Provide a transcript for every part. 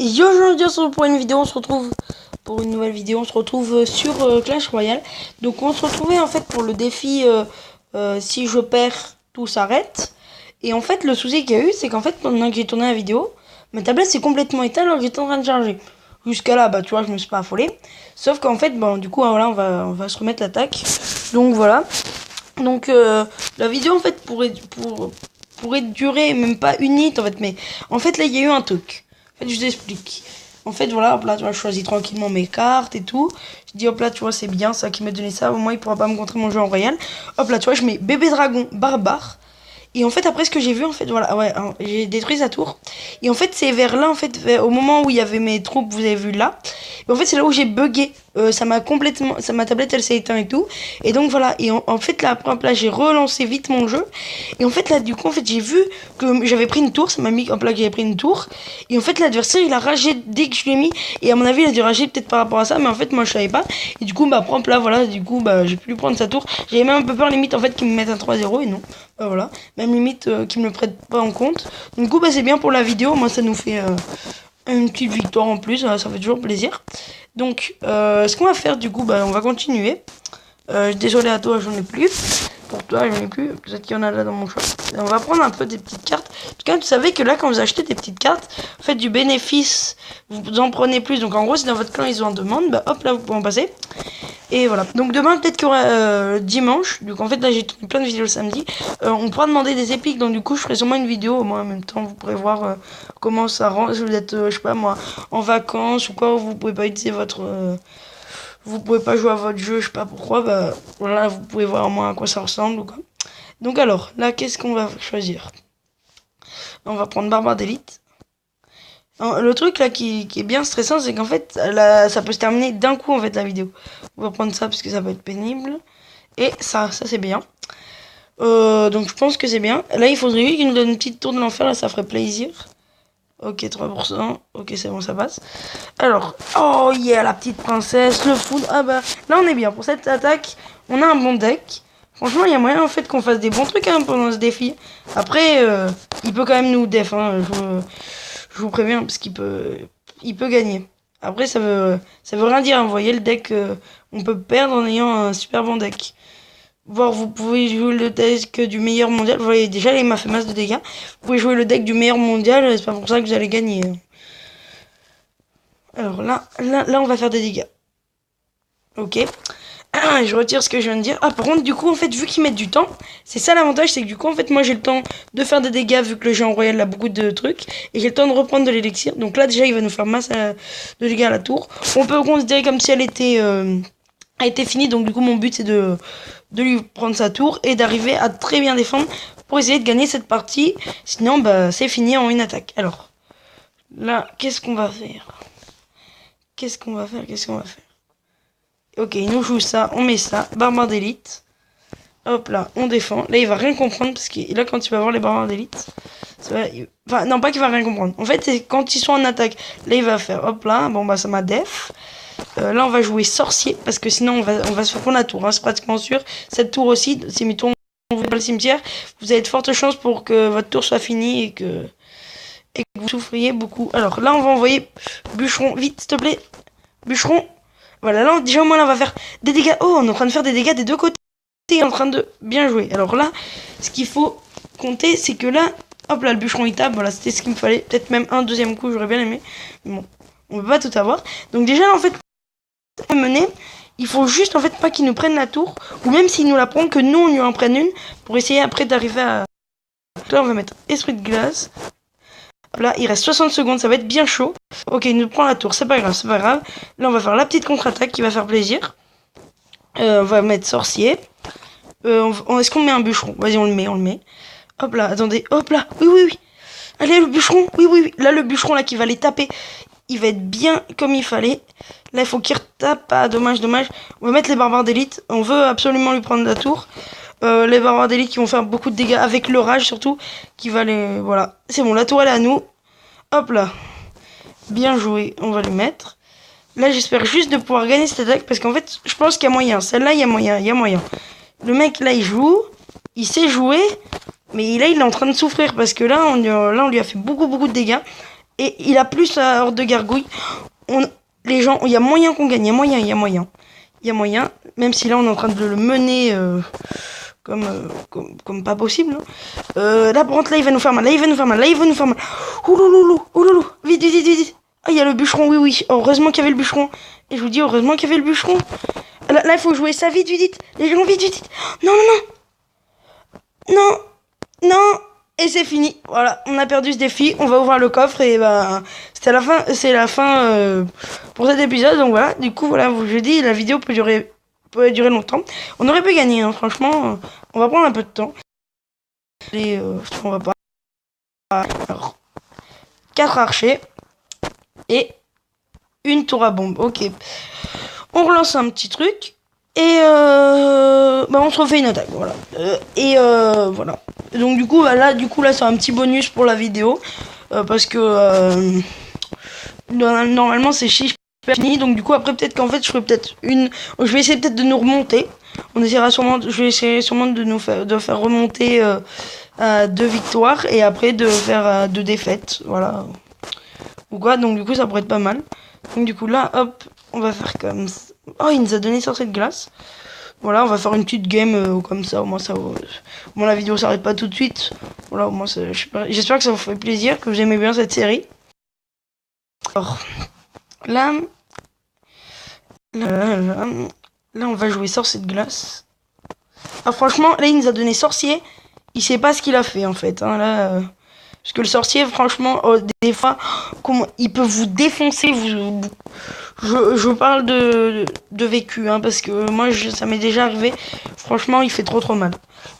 Yo, aujourd'hui on se retrouve pour une vidéo, on se retrouve pour une nouvelle vidéo, on se retrouve sur Clash Royale. Donc on se retrouvait en fait pour le défi si je perds, tout s'arrête. Et en fait le souci qu'il y a eu, c'est qu'en fait pendant que j'ai tourné la vidéo, ma tablette s'est complètement éteinte alors que j'étais en train de charger. Jusqu'à là, bah tu vois, je me suis pas affolé. Sauf qu'en fait, bon, du coup, voilà, on va se remettre l'attaque. Donc voilà. Donc la vidéo en fait pourrait durer même pas une minute en fait, mais en fait là il y a eu un truc. En fait je t'explique. En fait voilà, hop là tu vois, je choisis tranquillement mes cartes et tout. Je dis hop là tu vois c'est bien ça qui m'a donné ça, au moins il pourra pas me contrer mon jeu en royal. Hop là tu vois je mets bébé dragon barbare. Et en fait après ce que j'ai vu en fait voilà ouais hein, j'ai détruit sa tour. Et en fait c'est vers là en fait au moment où il y avait mes troupes vous avez vu là. Et en fait c'est là où j'ai bugué. Ça m'a complètement ma tablette elle s'est éteinte et tout. Et donc voilà et en fait là après j'ai relancé vite mon jeu. Et en fait là du coup en fait j'ai vu que j'avais pris une tour, ça m'a mis en là que j'avais pris une tour. Et en fait l'adversaire il a ragé dès que je l'ai mis. Et à mon avis il a dû rager peut-être par rapport à ça, mais en fait moi je savais pas. Et du coup bah là voilà du coup bah j'ai pu lui prendre sa tour. J'avais même un peu peur limite en fait qu'il me mette un 3-0 et non. Voilà, même limite qu'ils me le prêtent pas en compte. Donc du coup bah c'est bien pour la vidéo, moi ça nous fait une petite victoire en plus, ça fait toujours plaisir. Donc ce qu'on va faire du coup bah on va continuer. Désolé à toi j'en ai plus. Pour toi j'en ai plus, peut-être qu'il y en a là dans mon shop. On va prendre un peu des petites cartes. En tout cas tu savais que là quand vous achetez des petites cartes, faites du bénéfice, vous en prenez plus. Donc en gros si dans votre clan ils en demandent, bah hop là vous pouvez en passer. Et voilà. Donc demain peut-être qu'il y aura dimanche. Donc en fait là j'ai tourné plein de vidéos le samedi. On pourra demander des épiques. Donc du coup je ferai sûrement une vidéo. Moi en même temps vous pourrez voir comment ça rend. Si vous êtes je sais pas moi en vacances ou quoi, vous pouvez pas utiliser votre vous pouvez pas jouer à votre jeu, je sais pas pourquoi. Bah voilà vous pouvez voir au moins à quoi ça ressemble ou quoi. Donc alors là qu'est-ce qu'on va choisir? On va prendre barbare d'élite. Le truc là qui est bien stressant, c'est qu'en fait là, ça peut se terminer d'un coup en fait la vidéo. On va prendre ça parce que ça peut être pénible. Et ça c'est bien. Donc je pense que c'est bien. Là il faudrait lui qu'il nous donne une petite tour de l'enfer, là ça ferait plaisir. Ok 3%, ok c'est bon ça passe. Alors, oh yeah la petite princesse, le foudre, ah bah là on est bien. Pour cette attaque, on a un bon deck. Franchement il y a moyen en fait qu'on fasse des bons trucs hein, pendant ce défi. Après, il peut quand même nous def, hein, je vous préviens parce il peut gagner. Après ça veut rien dire, hein. Vous voyez le deck, on peut perdre en ayant un super bon deck. Voire vous pouvez jouer le deck du meilleur mondial. Vous voyez déjà là il m'a fait masse de dégâts. Vous pouvez jouer le deck du meilleur mondial, c'est pas pour ça que vous allez gagner. Alors là on va faire des dégâts. Ok. Je retire ce que je viens de dire. Ah par contre du coup en fait vu qu'ils mettent du temps, c'est ça l'avantage, c'est que du coup en fait moi j'ai le temps de faire des dégâts vu que le jeu en royal a beaucoup de trucs. Et j'ai le temps de reprendre de l'élixir. Donc là déjà il va nous faire masse de dégâts à la tour. On peut considérer comme si elle était a été finie. Donc du coup mon but c'est de lui prendre sa tour et d'arriver à très bien défendre pour essayer de gagner cette partie. Sinon bah c'est fini en une attaque. Alors là qu'est-ce qu'on va faire? Qu'est-ce qu'on va faire? Ok, il nous joue ça, on met ça, barbare d'élite. Hop là, on défend. Là il va rien comprendre parce que là quand il va voir les barbares d'élite, enfin non pas qu'il va rien comprendre. En fait c'est quand ils sont en attaque. Là il va faire hop là, bon bah ça m'a def. Là on va jouer sorcier parce que sinon on va se faire prendre la tour, hein, c'est pratiquement sûr. Cette tour aussi, si mettons on ne veut pas le cimetière, vous avez de fortes chances pour que votre tour soit finie et que vous souffriez beaucoup. Alors là on va envoyer bûcheron, vite s'il te plaît. Bûcheron. Voilà, là déjà au moins là on va faire des dégâts. Oh on est en train de faire des dégâts des deux côtés. On est en train de bien jouer. Alors là, ce qu'il faut compter c'est que là, hop là le bûcheron il tape, voilà c'était ce qu'il me fallait. Peut-être même un deuxième coup j'aurais bien aimé. Mais bon, on peut pas tout avoir. Donc déjà en fait mener, il faut juste en fait pas qu'ils nous prennent la tour, ou même s'ils nous la prennent, que nous on lui en prenne une, pour essayer après d'arriver à... Là on va mettre esprit de glace. Là il reste 60 secondes, ça va être bien chaud. Ok il nous prend la tour, c'est pas grave. Là on va faire la petite contre-attaque qui va faire plaisir. On va mettre sorcier. Est-ce qu'on met un bûcheron? Vas-y on le met. Hop là, attendez, hop là, oui. Allez le bûcheron, oui. Là le bûcheron là qui va les taper, il va être bien comme il fallait. Là il faut qu'il retape, ah dommage. On va mettre les barbares d'élite, on veut absolument lui prendre la tour. Les barbares d'élite qui vont faire beaucoup de dégâts avec l'orage surtout, qui va les... Voilà, c'est bon, la tour elle est à nous. Hop là, bien joué, on va lui mettre. Là j'espère juste de pouvoir gagner cette attaque parce qu'en fait je pense qu'il y a moyen, celle-là il y a moyen. Le mec là il joue, il sait jouer, mais là il est en train de souffrir parce que là on lui a fait beaucoup de dégâts. Et il a plus sa horde de gargouilles. Les gens, il y a moyen qu'on gagne. Il y a moyen. Même si là, on est en train de le mener comme pas possible. Là, par contre, là, il va nous faire mal. Ouloulou. Vite. Ah, il y a le bûcheron, oui. Heureusement qu'il y avait le bûcheron. Et je vous dis, heureusement qu'il y avait le bûcheron. Là, il faut jouer ça vite. Les gens, vite. Non. Et c'est fini. Voilà, on a perdu ce défi. On va ouvrir le coffre et c'est la fin pour cet épisode. Donc voilà, du coup, voilà, je dis, la vidéo peut durer longtemps. On aurait pu gagner, hein, franchement. On va prendre un peu de temps. Et on va pas. Alors, 4 archers et une tour à bombe. Ok. On relance un petit truc. Et on se refait une attaque, voilà. Voilà. Donc du coup là c'est un petit bonus pour la vidéo parce que normalement c'est fini. Donc du coup après peut-être qu'en fait je ferai peut-être je vais essayer peut-être de nous remonter. Je vais essayer sûrement de faire remonter à 2 victoires et après de faire 2 défaites, voilà. Ou quoi, donc du coup ça pourrait être pas mal. Donc du coup là hop, on va faire comme ça. Oh, il nous a donné sorcier de glace. Voilà, on va faire une petite game comme ça, au moins la vidéo s'arrête pas tout de suite. Voilà, au moins j'espère que ça vous fait plaisir, que vous aimez bien cette série. Alors, là, on va jouer sorcier de glace. Ah, franchement, là, il nous a donné sorcier. Il sait pas ce qu'il a fait, en fait. Hein, là, parce que le sorcier, franchement, des fois, il peut vous défoncer. Je parle de vécu, hein, parce que moi, ça m'est déjà arrivé. Franchement, il fait trop mal.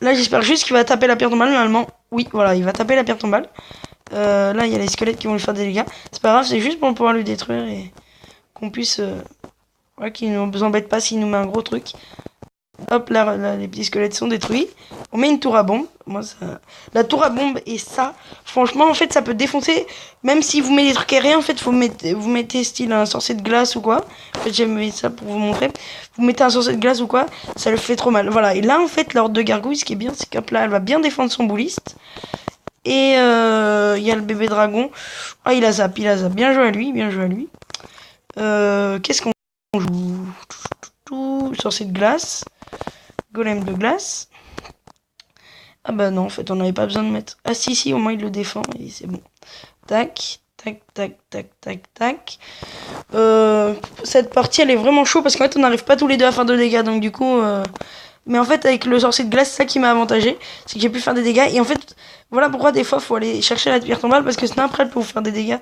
Là, j'espère juste qu'il va taper la pierre tombale, normalement. Oui, voilà, il va taper la pierre tombale. Là, il y a les squelettes qui vont lui faire des dégâts. C'est pas grave, c'est juste pour pouvoir le détruire et qu'on puisse... qu'il ne nous embête pas s'il nous met un gros truc. Hop, là, les petits squelettes sont détruits. On met une tour à bombe. La tour à bombe et ça, franchement, en fait, ça peut défoncer. Même si vous mettez des trucs aériens, en fait, vous mettez style un sorcier de glace ou quoi. En fait, j'ai mis ça pour vous montrer. Vous mettez un sorcier de glace ou quoi, ça le fait trop mal. Voilà, et là, en fait, l'horde de gargouilles, ce qui est bien, c'est qu'hop là, elle va bien défendre son bouliste. Et il y a le bébé dragon. Ah, il a zap. Bien joué à lui. Qu'est-ce qu'on joue? Sorcier de glace. Golem de glace. Ah bah non, en fait, on n'avait pas besoin de mettre... Ah si, au moins il le défend et c'est bon. Tac. Cette partie, elle est vraiment chaud parce qu'en fait, on n'arrive pas tous les deux à faire de dégâts. Donc du coup... Mais en fait, avec le sorcier de glace, c'est ça qui m'a avantagé. C'est que j'ai pu faire des dégâts. Et en fait, voilà pourquoi des fois, il faut aller chercher la pierre tombale parce que sinon, après, elle peut vous faire des dégâts.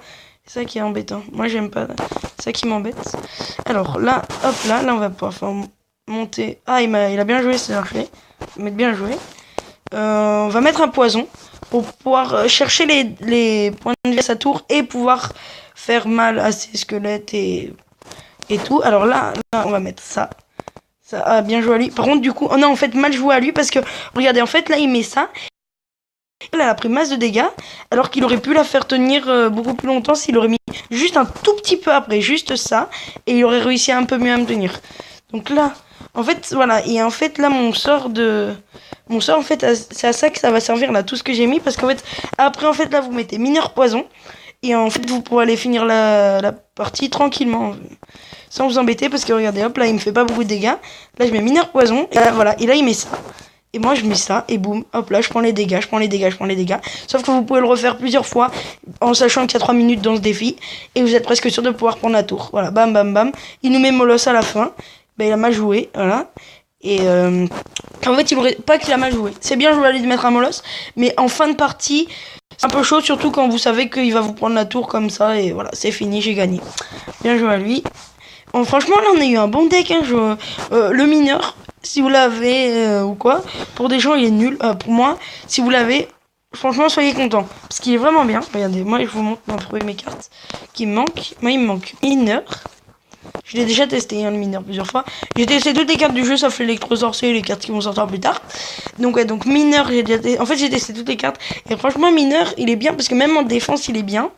C'est ça qui est embêtant. Moi, j'aime pas. C'est ça qui m'embête. Alors là, hop là, on va pouvoir faire monter... Ah, il a bien joué, c'est parfait. Bien joué. On va mettre un poison pour pouvoir chercher les points de vie à sa tour et pouvoir faire mal à ses squelettes et tout. Alors là, on va mettre ça. Ça a bien joué à lui. Par contre, du coup, on a en fait mal joué à lui parce que, regardez, en fait, là, il met ça. Elle a pris masse de dégâts alors qu'il aurait pu la faire tenir beaucoup plus longtemps s'il aurait mis juste un tout petit peu après, juste ça, et il aurait réussi un peu mieux à me tenir. Donc là, en fait, voilà, et en fait, là, mon sort, en fait, c'est à ça que ça va servir, là, tout ce que j'ai mis, parce qu'en fait, après, en fait, là, vous mettez mineur poison, et en fait, vous pourrez aller finir la partie tranquillement, sans vous embêter, parce que, regardez, hop, là, il me fait pas beaucoup de dégâts, là, je mets mineur poison, et là, voilà, et là, il met ça. Et moi je mets ça et boum, hop là je prends les dégâts. Sauf que vous pouvez le refaire plusieurs fois en sachant qu'il y a 3 minutes dans ce défi. Et vous êtes presque sûr de pouvoir prendre la tour. Voilà, bam. Il nous met Molos à la fin. Il a mal joué, voilà. Et en fait il aurait pas qu'il a mal joué. C'est bien joué à lui de mettre un Molos. Mais en fin de partie, c'est un peu chaud, surtout quand vous savez qu'il va vous prendre la tour comme ça. Et voilà, c'est fini, j'ai gagné. Bien joué à lui. Bon, franchement là on a eu un bon deck, hein, le mineur. Si vous l'avez ou quoi, pour des gens il est nul. Pour moi, si vous l'avez, franchement soyez contents. Parce qu'il est vraiment bien. Regardez, moi je vous montre mes cartes qui me manquent. Moi il me manque mineur. Je l'ai déjà testé le mineur plusieurs fois. J'ai testé toutes les cartes du jeu sauf l'électro-sorcier et les cartes qui vont sortir plus tard. Donc mineur, j'ai testé toutes les cartes. Et franchement mineur il est bien parce que même en défense il est bien.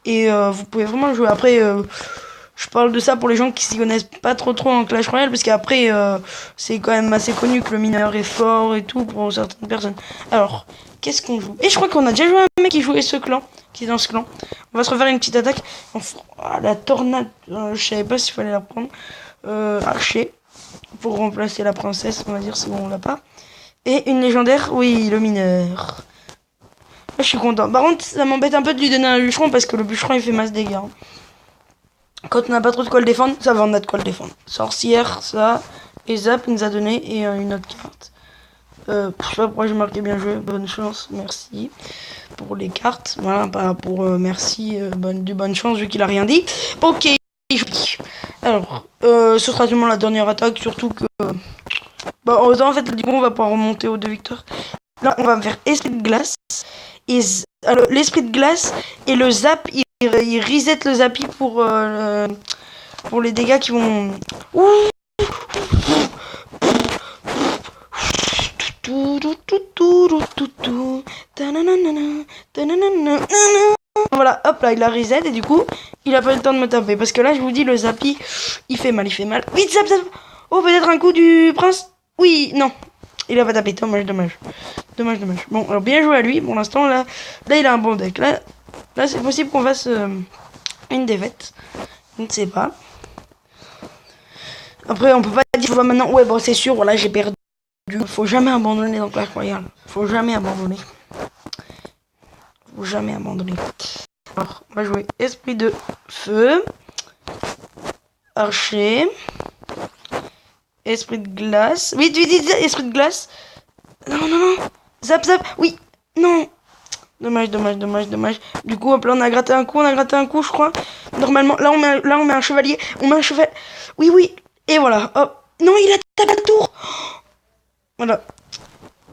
Et vous pouvez vraiment jouer après... Je parle de ça pour les gens qui s'y connaissent pas trop en Clash Royale, parce qu'après, c'est quand même assez connu que le mineur est fort et tout pour certaines personnes. Alors, qu'est-ce qu'on joue? Et je crois qu'on a déjà joué un mec qui jouait ce clan, qui est dans ce clan. On va se refaire une petite attaque. Enfin, la tornade, je savais pas s'il fallait la prendre. Archer, pour remplacer la princesse, on va dire, si bon, on l'a pas. Et une légendaire, oui, le mineur. Là, je suis content. Par contre, ça m'embête un peu de lui donner un bûcheron parce que le bûcheron, il fait masse dégâts. Hein. Quand on n'a pas trop de quoi le défendre, ça va, on a de quoi le défendre. Sorcière, ça. Et Zap, il nous a donné. Et une autre carte. Je sais pas pourquoi j'ai marqué bien joué. Bonne chance, merci. Pour les cartes. Voilà, pas pour merci. Bonne chance, vu qu'il a rien dit. Ok. Alors, ce sera sûrement la dernière attaque. Surtout que... Bah, en fait, du coup, on va pouvoir remonter aux 2 victoires. Là, on va faire esprit de glace. Et l'esprit de glace et le zap, il reset le zappy pour les dégâts qui vont... Voilà, hop là, il a reset et du coup, il a pas eu le temps de me taper. Parce que là, je vous dis, le zappy, il fait mal. Vite, zap, zap. Oh, peut-être un coup du prince. Oui, non. Il a pas tapé, dommage. Dommage. Bon, alors bien joué à lui. Pour l'instant, là, il a un bon deck. Là c'est possible qu'on fasse une défaite. Je ne sais pas. Après, on peut pas dire maintenant, ouais, bon, c'est sûr, voilà, j'ai perdu. Faut jamais abandonner dans Clash Royale. Faut jamais abandonner. Alors, on va jouer esprit de feu. Archer. Esprit de glace. Vite, esprit de glace. Non. Zap. Oui. Non. Dommage. Du coup, hop là, on a gratté un coup, je crois. Normalement, là, on met un chevalier. Oui. Et voilà. Hop. Non, il a tapé la tour. Voilà.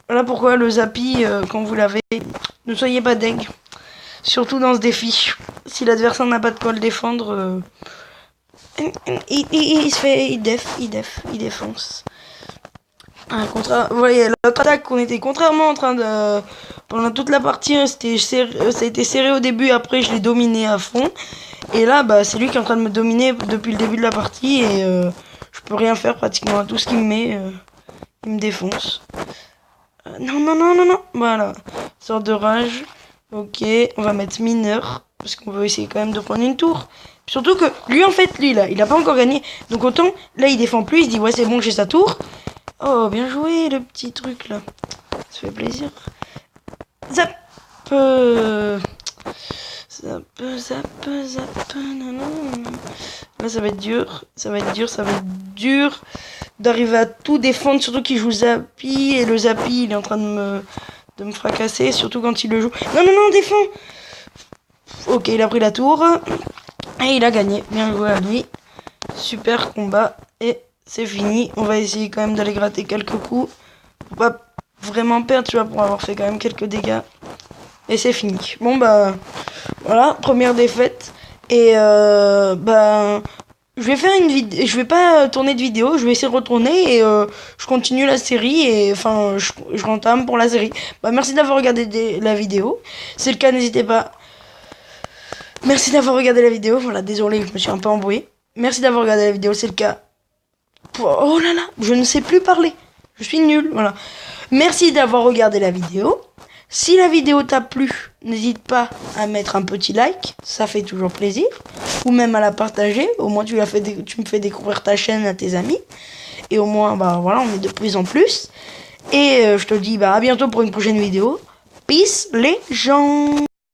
Voilà pourquoi le zappy, quand vous l'avez, ne soyez pas deg. Surtout dans ce défi. Si l'adversaire n'a pas de quoi le défendre, il se fait... Il défonce. Vous voyez, l'autre attaque, on était contrairement en train de... Pendant toute la partie, ça a été serré au début, après je l'ai dominé à fond. Et là, bah, c'est lui qui est en train de me dominer depuis le début de la partie. Et je peux rien faire pratiquement à tout ce qu'il me met. Il me défonce. Non. Voilà. Sorte de rage. Ok, on va mettre mineur. Parce qu'on veut essayer quand même de prendre une tour. Surtout que lui, en fait, il a pas encore gagné. Donc autant, là, il défend plus. Il se dit, ouais, c'est bon, j'ai sa tour. Oh, bien joué, le petit truc, là. Ça fait plaisir. Zap. Là, ça va être dur. D'arriver à tout défendre. Surtout qu'il joue Zappy. Et le Zappy, il est en train de me fracasser. Surtout quand il le joue. Non, défends. Ok, il a pris la tour. Et il a gagné. Bien joué à lui. Super combat. Et c'est fini. On va essayer quand même d'aller gratter quelques coups. Faut pas vraiment perdre, tu vois, pour avoir fait quand même quelques dégâts. Et c'est fini. Bon, bah, voilà. Première défaite. Et, je vais faire une vidéo. Je vais pas tourner de vidéo. Je vais essayer de retourner. Et, je continue la série. Et, enfin, je rentame pour la série. Bah, merci d'avoir regardé la vidéo. Si c'est le cas, n'hésitez pas. Merci d'avoir regardé la vidéo. Voilà, désolé, je me suis un peu embrouillé. Merci d'avoir regardé la vidéo, c'est le cas. Oh là là, je ne sais plus parler. Je suis nulle, voilà. Merci d'avoir regardé la vidéo. Si la vidéo t'a plu, n'hésite pas à mettre un petit like. Ça fait toujours plaisir. Ou même à la partager. Au moins, tu me fais découvrir ta chaîne à tes amis. Et au moins, bah voilà, on est de plus en plus. Et je te dis bah, à bientôt pour une prochaine vidéo. Peace les gens.